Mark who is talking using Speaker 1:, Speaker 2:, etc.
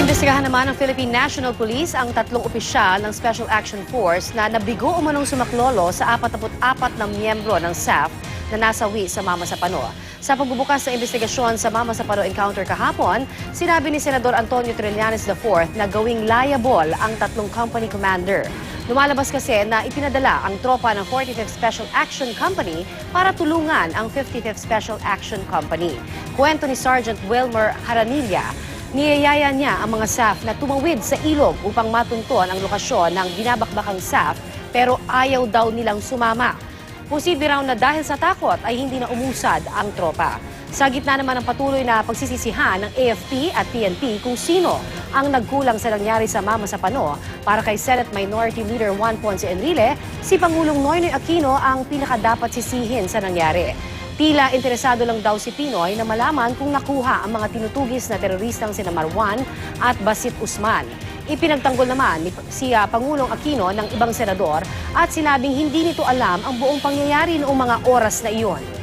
Speaker 1: Iniimbestigahan naman ng Philippine National Police ang tatlong opisyal ng Special Action Force na nabigo umanong sumaklolo sa 44 na miyembro ng SAF na nasawi sa Mama Sapano. Sa pagbubukas ng investigasyon sa Mama Sapano encounter kahapon, sinabi ni Senador Antonio Trillanes IV na gawing liable ang tatlong company commander. Lumalabas kasi na ipinadala ang tropa ng 45th Special Action Company para tulungan ang 55th Special Action Company. Kwento ni Sergeant Wilmer Haranilla, niyayaya niya ang mga SAF na tumawid sa ilog upang matunton ang lokasyon ng binabakbakang SAF pero ayaw daw nilang sumama. Posible raw na dahil sa takot ay hindi na umusad ang tropa. Sa gitna naman ng patuloy na pagsisisihan ng AFP at PNP kung sino ang nagkulang sa nangyari sa Mama Sapano, para kay Senate Minority Leader Juan Ponce Enrile, si Pangulong Noynoy Aquino ang pinakadapat sisihin sa nangyari. Tila interesado lang daw si Pinoy na malaman kung nakuha ang mga tinutugis na teroristang sina Marwan at Basit Usman. Ipinagtanggol naman si Pangulong Aquino ng ibang senador at sinabing hindi nito alam ang buong pangyayari noong mga oras na iyon.